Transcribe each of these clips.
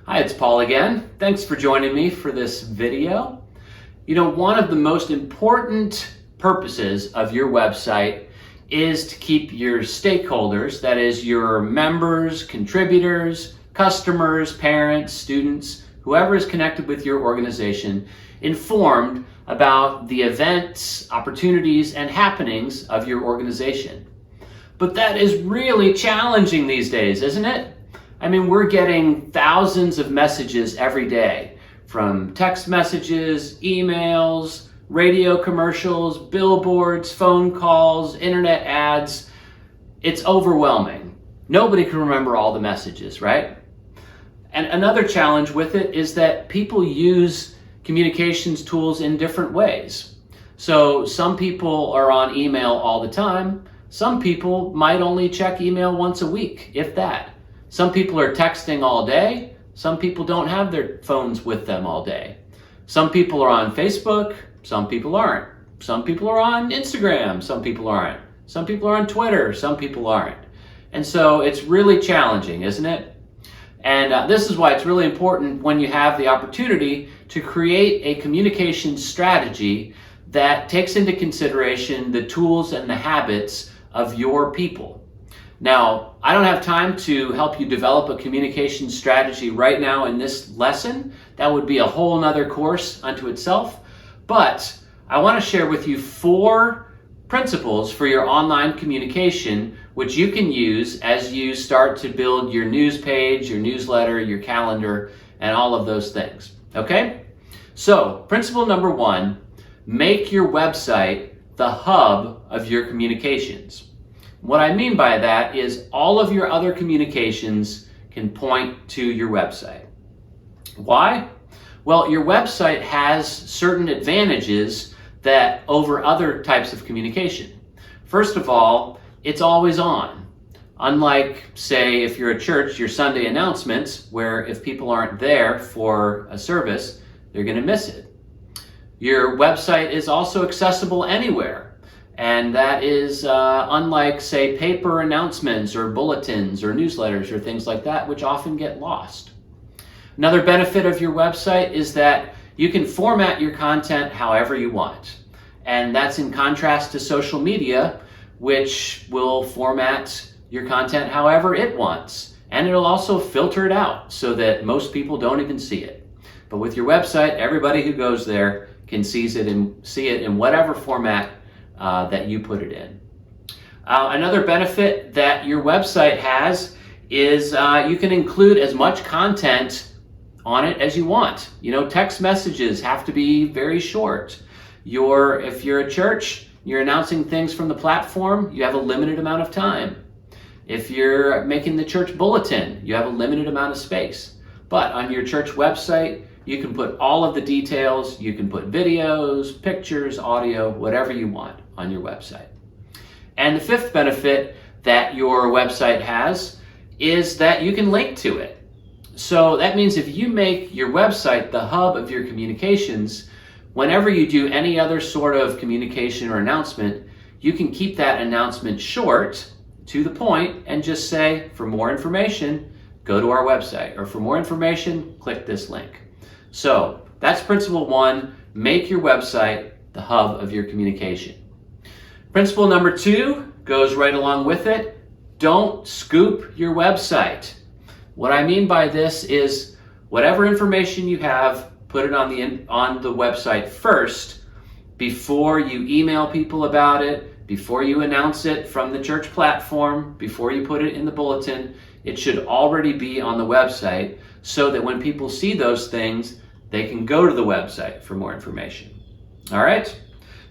Hi, it's Paul again. Thanks for joining me for this video. One of the most important purposes of your website is to keep your stakeholders, that is your members, contributors, customers, parents, students, whoever is connected with your organization, informed about the events, opportunities, and happenings of your organization. But that is really challenging these days, isn't it? We're getting thousands of messages every day, from text messages, emails, radio commercials, billboards, phone calls, internet ads. It's overwhelming. Nobody can remember all the messages, right? And another challenge with it is that people use communications tools in different ways. So some people are on email all the time. Some people might only check email once a week, if that. Some people are texting all day. Some people don't have their phones with them all day. Some people are on Facebook. Some people aren't. Some people are on Instagram. Some people aren't. Some people are on Twitter. Some people aren't. And so it's really challenging, isn't it? And this is why it's really important when you have the opportunity to create a communication strategy that takes into consideration the tools and the habits of your people. Now, I don't have time to help you develop a communication strategy right now in this lesson. That would be a whole nother course unto itself. But I want to share with you 4 principles for your online communication, which you can use as you start to build your news page, your newsletter, your calendar, and all of those things. Okay? So, principle number 1, make your website the hub of your communications. What I mean by that is all of your other communications can point to your website. Why? Well, your website has certain advantages that over other types of communication. First of all, it's always on. Unlike, say, if you're a church, your Sunday announcements, where if people aren't there for a service, they're going to miss it. Your website is also accessible anywhere. And that is unlike, say, paper announcements or bulletins or newsletters or things like that, which often get lost. Another benefit of your website is that you can format your content however you want. And that's in contrast to social media, which will format your content however it wants. And it'll also filter it out so that most people don't even see it. But with your website, everybody who goes there can see it in whatever format that you put it in. Another benefit that your website has is you can include as much content on it as you want. Text messages have to be very short. If you're a church, you're announcing things from the platform, you have a limited amount of time. If you're making the church bulletin, you have a limited amount of space. But on your church website, you can put all of the details, you can put videos, pictures, audio, whatever you want on your website. And the 5th benefit that your website has is that you can link to it. So that means if you make your website the hub of your communications, whenever you do any other sort of communication or announcement, you can keep that announcement short, to the point, and just say, for more information, go to our website, or for more information, click this link. So that's principle 1, make your website the hub of your communication. Principle number 2 goes right along with it. Don't scoop your website. What I mean by this is whatever information you have, put it on the website first before you email people about it, before you announce it from the church platform, before you put it in the bulletin. It should already be on the website so that when people see those things, they can go to the website for more information. All right?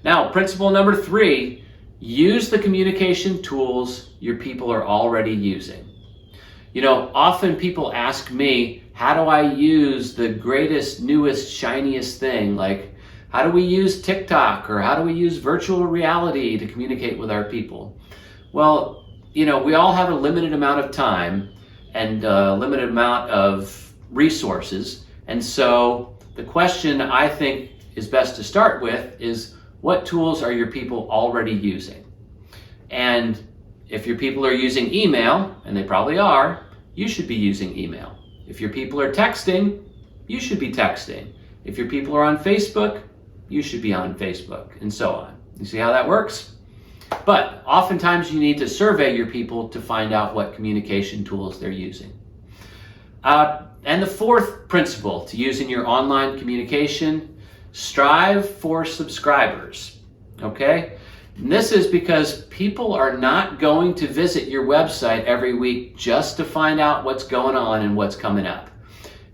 Now, principle number 3, use the communication tools your people are already using. Often people ask me, how do I use the greatest, newest, shiniest thing? Like, how do we use TikTok, or how do we use virtual reality to communicate with our people? Well, we all have a limited amount of time and a limited amount of resources. And so the question I think is best to start with is, what tools are your people already using? And if your people are using email, and they probably are, you should be using email. If your people are texting, you should be texting. If your people are on Facebook, you should be on Facebook, and so on. You see how that works? But oftentimes you need to survey your people to find out what communication tools they're using. And the fourth principle to use in your online communication, strive for subscribers, okay? And this is because people are not going to visit your website every week just to find out what's going on and what's coming up.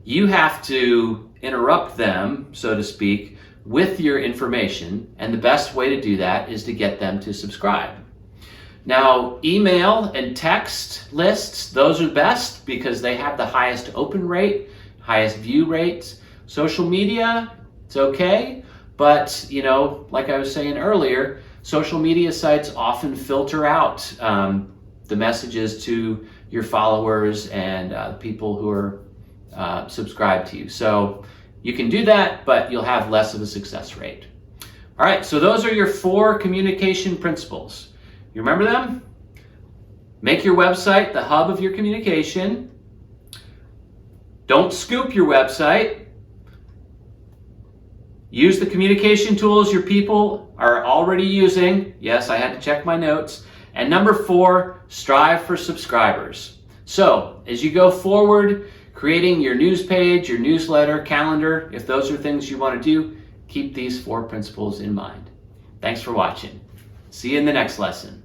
You have to interrupt them, so to speak, with your information, and the best way to do that is to get them to subscribe. Now, email and text lists, those are best because they have the highest open rate, highest view rates. Social media, it's okay, but like I was saying earlier, social media sites often filter out the messages to your followers and people who are subscribed to you. So you can do that, but you'll have less of a success rate. All right, so those are your 4 communication principles. You remember them? Make your website the hub of your communication. Don't scoop your website. Use the communication tools your people are already using. Yes, I had to check my notes. And number 4, strive for subscribers. So as you go forward, creating your news page, your newsletter, calendar, if those are things you want to do, keep these 4 principles in mind. Thanks for watching. See you in the next lesson.